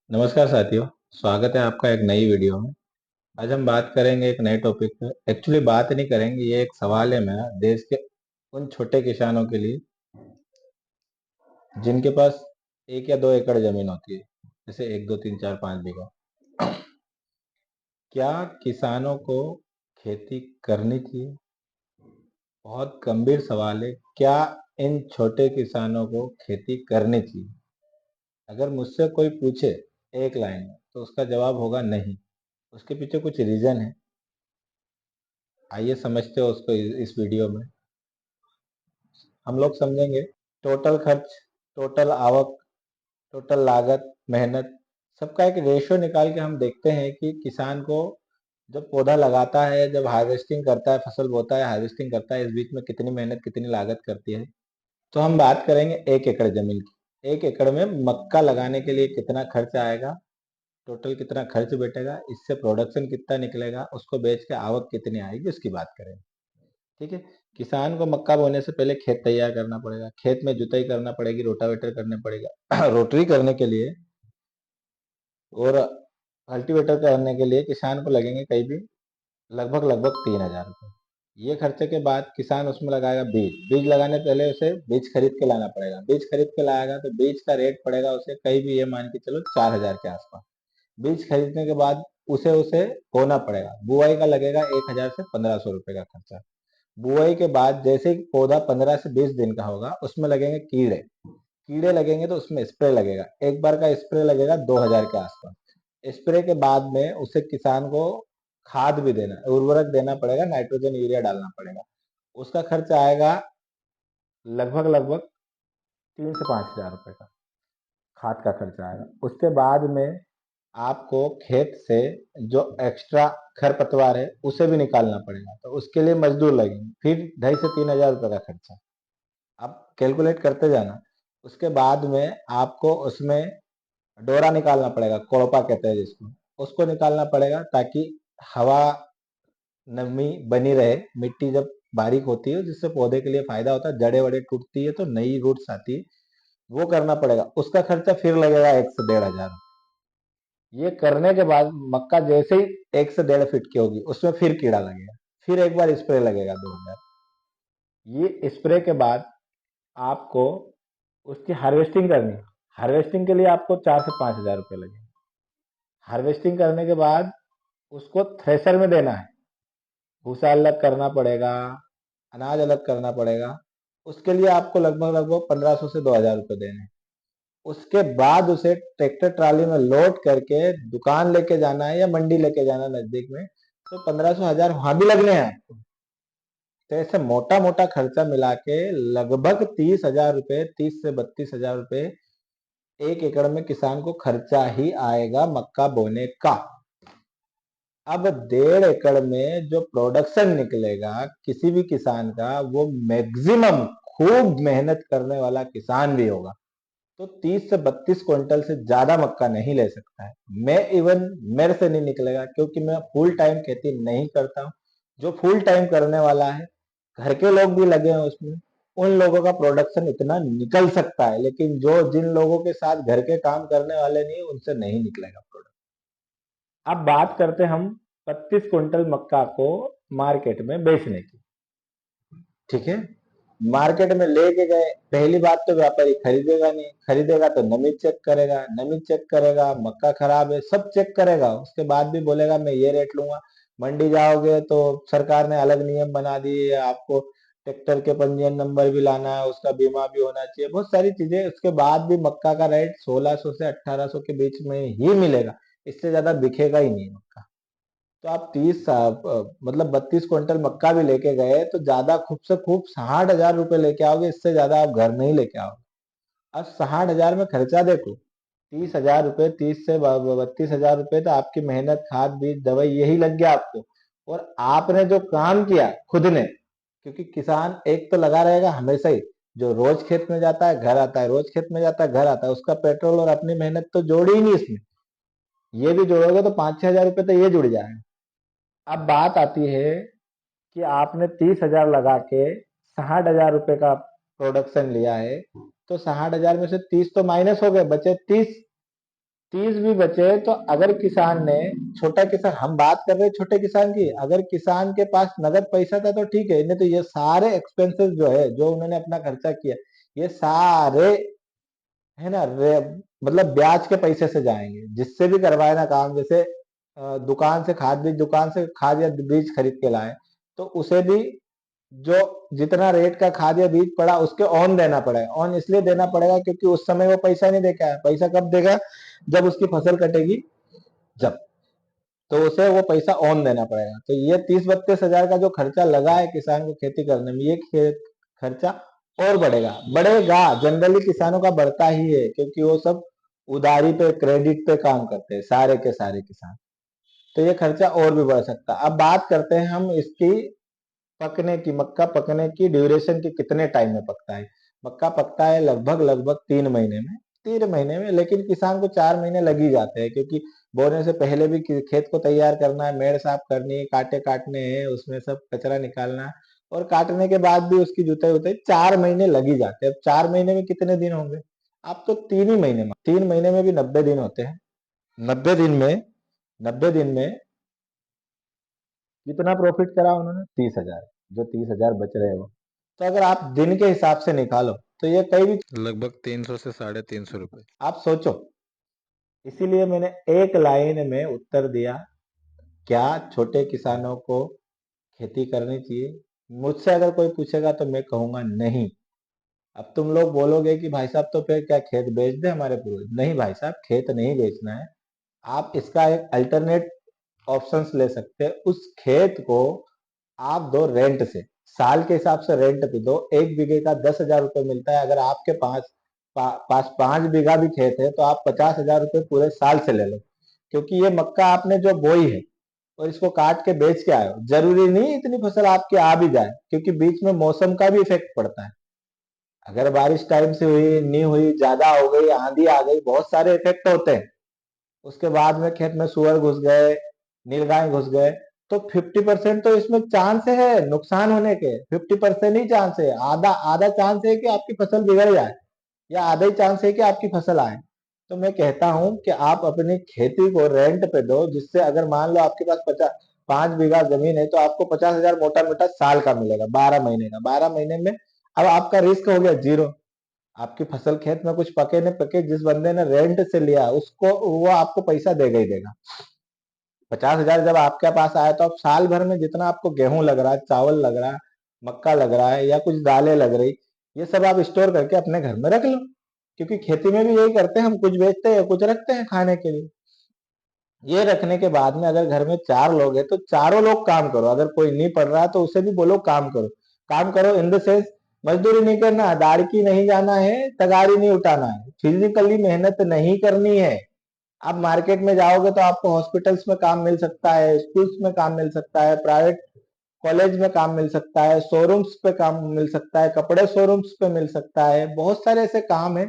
नमस्कार साथियों। स्वागत है आपका एक नई वीडियो में। आज हम बात करेंगे एक नए टॉपिक पे। एक्चुअली बात नहीं करेंगे, ये एक सवाल है मेरा देश के उन छोटे किसानों के लिए जिनके पास 1 या 2 एकड़ जमीन होती है, जैसे 1, 2, 3, 4, 5 बीघा। क्या किसानों को खेती करनी चाहिए? बहुत गंभीर सवाल है। क्या इन छोटे किसानों को खेती करनी चाहिए? अगर मुझसे कोई पूछे एक लाइन में तो उसका जवाब होगा नहीं। उसके पीछे कुछ रीजन है, आइए समझते हो उसको इस वीडियो में। हम लोग समझेंगे टोटल खर्च, टोटल आवक, टोटल लागत, मेहनत, सबका एक रेशियो निकाल के हम देखते हैं कि किसान को जब पौधा लगाता है, जब हार्वेस्टिंग करता है, फसल बोता है, हार्वेस्टिंग करता है, इस बीच में कितनी मेहनत कितनी लागत करती है। तो हम बात करेंगे 1 एकड़ जमीन की। 1 एकड़ में मक्का लगाने के लिए कितना खर्च आएगा, टोटल कितना खर्च बैठेगा, इससे प्रोडक्शन कितना निकलेगा, उसको बेच के आवक कितनी आएगी, उसकी बात करेंगे। ठीक है। किसान को मक्का बोने से पहले खेत तैयार करना पड़ेगा, खेत में जुताई करना पड़ेगी, रोटावेटर करना पड़ेगा। रोटरी करने के लिए और कल्टीवेटर करने के लिए किसान को लगेंगे कहीं भी लगभग लगभग 3,000 रुपये। ये खर्चे के बाद किसान उसमें लगाएगा बीज। बीज लगाने पहले उसे बीज खरीद के लाना पड़ेगा। बीज खरीद के लाएगा तो बीज का रेट पड़ेगा उसे कहीं भी, ये मान के चलो 4,000 के आसपास। बीज खरीदने के बाद उसे उसे बोना पड़ेगा। बुआई का लगेगा 1,000 से 1,500 रुपये का खर्चा। बुआई के बाद जैसे ही पौधा 15 से 20 दिन का होगा, उसमें लगेंगे कीड़े। कीड़े लगेंगे तो उसमें स्प्रे लगेगा। एक बार का स्प्रे लगेगा 2,000 के आसपास। स्प्रे के बाद में उसे किसान को खाद भी देना, उर्वरक देना पड़ेगा, नाइट्रोजन यूरिया डालना पड़ेगा। उसका खर्च आएगा लगभग लगभग 3 से 5 हजार रुपये का खाद का खर्चा आएगा। उसके बाद में आपको खेत से जो एक्स्ट्रा खरपतवार है उसे भी निकालना पड़ेगा, तो उसके लिए मजदूर लगेंगे, फिर 2,500 से 3,000 रुपये का खर्चा। आप कैलकुलेट करते जाना। उसके बाद में आपको उसमें डोरा निकालना पड़ेगा, कोड़पा कहते हैं जिसको, उसको निकालना पड़ेगा ताकि हवा नमी बनी रहे। मिट्टी जब बारीक होती है जिससे पौधे के लिए फायदा होता है, जड़े वड़े टूटती है तो नई रूट्स आती है, वो करना पड़ेगा। उसका खर्चा फिर लगेगा 1 से 1,500। ये करने के बाद मक्का जैसे ही 1 से 1.5 फीट की होगी उसमें फिर कीड़ा लगेगा, फिर एक बार स्प्रे लगेगा 2,000। ये स्प्रे के बाद आपको उसकी हार्वेस्टिंग करनी है। हार्वेस्टिंग के लिए आपको 4 से 5 हजार रुपये लगेंगे। हार्वेस्टिंग करने के बाद उसको थ्रेशर में देना है। भूसा अलग करना पड़ेगा, अनाज अलग करना पड़ेगा। उसके लिए आपको लगभग लगभग 1,500 से 2,000 रुपये देने हैं। उसके बाद उसे ट्रैक्टर ट्राली में लोड करके दुकान लेके जाना है या मंडी लेके जाना है नजदीक में, तो 1,500 हजार वहां भी लगने हैं आपको। तो ऐसे मोटा मोटा खर्चा मिला के लगभग 30,000 रुपये, 30 से 32 हजार रुपये 1 एकड़ में किसान को खर्चा ही आएगा मक्का बोने का। अब 1.5 एकड़ में जो प्रोडक्शन निकलेगा किसी भी किसान का, वो मैक्सिमम खूब मेहनत करने वाला किसान भी होगा तो 30 से 32 क्विंटल से ज्यादा मक्का नहीं ले सकता है। मैं इवन मेरे से नहीं निकलेगा क्योंकि मैं फुल टाइम खेती नहीं करता हूँ। जो फुल टाइम करने वाला है, घर के लोग भी लगे हैं उसमें, उन लोगों का प्रोडक्शन इतना निकल सकता है, लेकिन जो जिन लोगों के साथ घर के काम करने वाले नहीं, उनसे नहीं निकलेगा प्रोडक्ट। अब बात करते हम 32 क्विंटल मक्का को मार्केट में बेचने की। ठीक है। मार्केट में लेके गए, पहली बात तो व्यापारी खरीदेगा नहीं, खरीदेगा तो नमी चेक करेगा, नमी चेक करेगा, मक्का खराब है सब चेक करेगा, उसके बाद भी बोलेगा मैं ये रेट लूंगा। मंडी जाओगे तो सरकार ने अलग नियम बना दिए, आपको ट्रैक्टर के पंजीयन नंबर भी लाना है, उसका बीमा भी होना चाहिए, बहुत सारी चीजें। उसके बाद भी मक्का का रेट 1,600 से 1,800 के बीच में ही मिलेगा, इससे ज्यादा बिकेगा ही नहीं मक्का। तो आप मतलब 32 क्विंटल मक्का भी लेके गए तो ज्यादा खूब से खूब 60,000 रुपये लेके आओगे, इससे ज्यादा आप घर नहीं लेके आओगे। अब 60,000 में खर्चा देखो, 30,000 रुपये, 30 से 32 हजार रुपये तो आपकी मेहनत, खाद बीज दवाई यही लग गया आपको। और आपने जो काम किया खुद ने, क्योंकि किसान एक तो लगा रहेगा हमेशा ही, जो रोज खेत में जाता है घर आता है, रोज खेत में जाता है घर आता है, उसका पेट्रोल और अपनी मेहनत तो जोड़ी ही नहीं इसमें। ये भी जोड़ोगे तो 5-6 हजार रुपये तो ये जुड़ जाएगा। अब बात आती है कि आपने 30,000 लगा के 60,000 रुपये का प्रोडक्शन लिया है, तो 60,000 में से 30 तो माइनस हो गए, बचे 30। 30 भी बचे तो अगर किसान ने, छोटा किसान, हम बात कर रहे हैं छोटे किसान की, अगर किसान के पास नगद पैसा था तो ठीक है, नहीं तो ये सारे एक्सपेंसेस जो है, जो उन्होंने अपना खर्चा किया, ये सारे है ना मतलब ब्याज के पैसे से जाएंगे, जिससे भी करवाए ना काम। जैसे दुकान से खाद बीज, दुकान से खाद या बीज खरीद के लाए, तो उसे भी जो जितना रेट का खाद या बीज पड़ा उसके ऑन देना पड़ेगा। ऑन इसलिए देना पड़ेगा क्योंकि उस समय वो पैसा नहीं देगा। पैसा कब देगा? जब उसकी फसल कटेगी, जब, तो उसे वो पैसा ऑन देना पड़ेगा। तो ये 30-32 हजार का जो खर्चा लगा है किसान को खेती करने में, ये खर्चा और बढ़ेगा। बढ़ेगा, जनरली किसानों का बढ़ता ही है, क्योंकि वो सब उधारी पे, क्रेडिट पे काम करते हैं, सारे के सारे किसान। तो ये खर्चा और भी बढ़ सकता है। अब बात करते हैं हम इसकी पकने की। मक्का पकने की ड्यूरेशन की, कितने टाइम में पकता है? मक्का पकता है लगभग लगभग 3 महीने में। 3 महीने में, लेकिन किसान को 4 महीने लग ही जाते हैं, क्योंकि बोने से पहले भी खेत को तैयार करना है, मेड़ साफ करनी है, कांटे काटने हैं, उसमें सब कचरा निकालना है, और काटने के बाद भी उसकी जुताई उताई, 4 महीने लग ही जाते हैं। अब 4 महीने में कितने दिन होंगे? आप तो 3 ही महीने में, 3 महीने में भी 90 दिन होते हैं। 90 दिन में, 90 दिन में कितना प्रॉफिट करा उन्होंने? 30 हजार। जो 30 हजार बच रहे हो, तो अगर आप दिन के हिसाब से निकालो तो ये कहीं भी लगभग 300 से 350 रुपए। आप सोचो। इसीलिए मैंने एक लाइन में उत्तर दिया, क्या छोटे किसानों को खेती करनी चाहिए? मुझसे अगर कोई पूछेगा तो मैं कहूंगा नहीं। अब तुम लोग बोलोगे कि भाई साहब तो फिर क्या खेत बेच दे हमारे पूर्वज? नहीं भाई साहब, खेत नहीं बेचना है। आप इसका एक अल्टरनेट ऑप्शंस ले सकते हैं। उस खेत को आप दो रेंट से, साल के हिसाब से रेंट पे दो। 1 बीघे का 10 हजार रुपये मिलता है। अगर आपके पास 5 बीघा भी खेत है तो आप 50 हजार रुपये पूरे साल से ले लो। क्योंकि ये मक्का आपने जो बोई है और इसको काट के बेच के आए हो, जरूरी नहीं इतनी फसल आपकी आ भी जाए, क्योंकि बीच में मौसम का भी इफेक्ट पड़ता है। अगर बारिश टाइम से हुई नहीं हुई, ज्यादा हो गई, आंधी आ गई, बहुत सारे इफेक्ट होते हैं। उसके बाद में खेत में सुअर घुस गए, नीलगाय घुस गए, तो 50% तो इसमें चांस है नुकसान होने के। 50% ही चांस है। आधा आधा चांस है कि आपकी फसल बिगड़ जाए, या आधा ही चांस है कि आपकी फसल आए। तो मैं कहता हूं कि आप अपनी खेती को रेंट पे दो, जिससे अगर मान लो आपके पास 5 बीघा जमीन है, तो आपको 50 हजार मोटा मोटा साल का मिलेगा, 12 महीने का। 12 महीने में अब आपका रिस्क हो गया जीरो। आपकी फसल खेत में कुछ पके न पके, जिस बंदे ने रेंट से लिया उसको, वो आपको पैसा देगा ही देगा। 50 हजार जब आपके पास आया, तो आप साल भर में जितना आपको गेहूं लग रहा है, चावल लग रहा है, मक्का लग रहा है, या कुछ दालें लग रही, ये सब आप स्टोर करके अपने घर में रख लो। क्योंकि खेती में भी यही करते हैं, हम कुछ बेचते हैं, कुछ रखते हैं खाने के लिए। ये रखने के बाद में अगर घर में 4 लोग हैं तो चारों लोग काम करो। अगर कोई नहीं पढ़ रहा है तो उसे भी बोलो काम करो। काम करो इन द सेंस, मजदूरी नहीं करना, दाड़की नहीं जाना है, तगाड़ी नहीं उठाना है, फिजिकली मेहनत नहीं करनी है। आप मार्केट में जाओगे तो आपको हॉस्पिटल्स में काम मिल सकता है, स्कूल्स में काम मिल सकता है, प्राइवेट कॉलेज में काम मिल सकता है, शोरूम्स पे काम मिल सकता है, कपड़े शोरूम्स पे मिल सकता है। बहुत सारे ऐसे काम है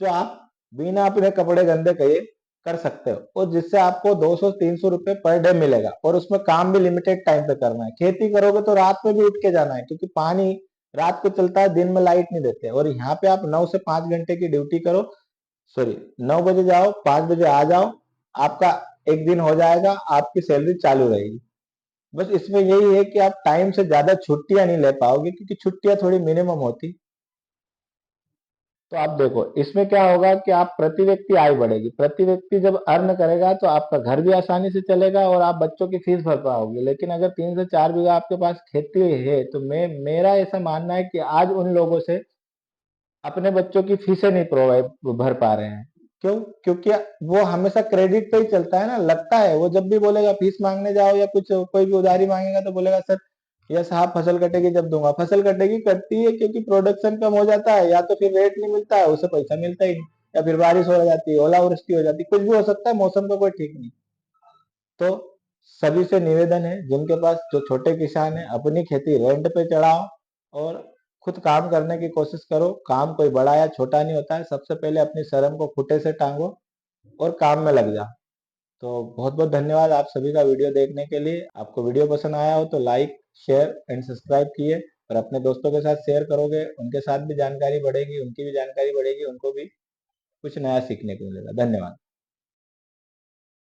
जो आप बिना अपने कपड़े गंदे किए कर सकते हो, और जिससे आपको 200-300 रुपए पर डे मिलेगा। और उसमें काम भी लिमिटेड टाइम पे करना है। खेती करोगे तो रात में भी उठ के जाना है, क्योंकि पानी रात को चलता है, दिन में लाइट नहीं देते। और यहाँ पे आप 9 से 5 घंटे की ड्यूटी करो, सॉरी, 9 बजे जाओ, 5 बजे आ जाओ, आपका एक दिन हो जाएगा, आपकी सैलरी चालू रहेगी। बस इसमें यही है कि आप टाइम से ज्यादा छुट्टियां नहीं ले पाओगे, क्योंकि छुट्टियां थोड़ी मिनिमम होती। तो आप देखो इसमें क्या होगा कि आप प्रति व्यक्ति आय बढ़ेगी। प्रति व्यक्ति जब अर्न करेगा तो आपका घर भी आसानी से चलेगा और आप बच्चों की फीस भर पाओगे। लेकिन अगर 3 से 4 बीघा आपके पास खेती है, तो मेरा ऐसा मानना है कि आज उन लोगों से अपने बच्चों की फीसें नहीं प्रोवाइड भर पा रहे हैं। क्यों? क्योंकि वो हमेशा क्रेडिट पे ही चलता है ना। लगता है वो जब भी बोलेगा फीस मांगने जाओ या कुछ कोई भी उधारी मांगेगा, तो बोलेगा सर यस साहब फसल कटेगी जब दूंगा। फसल कटेगी, कटती है, क्योंकि प्रोडक्शन कम हो जाता है, या तो फिर रेट नहीं मिलता है, उसे पैसा मिलता ही नहीं, या फिर बारिश हो जाती है, ओलावृष्टि हो जाती है, कुछ भी हो सकता है, मौसम का कोई ठीक नहीं। तो सभी से निवेदन है, जिनके पास, जो छोटे किसान है, अपनी खेती रेंट पे चढ़ाओ और खुद काम करने की कोशिश करो। काम कोई बड़ा या छोटा नहीं होता है। सबसे पहले अपनी शर्म को खूंटे से टांगो और काम में लग जाओ। तो बहुत बहुत धन्यवाद आप सभी का वीडियो देखने के लिए। आपको वीडियो पसंद आया हो तो लाइक, शेयर एंड सब्सक्राइब किए, और अपने दोस्तों के साथ शेयर करोगे, उनके साथ भी जानकारी बढ़ेगी, उनकी भी जानकारी बढ़ेगी, उनको भी कुछ नया सीखने को मिलेगा। धन्यवाद।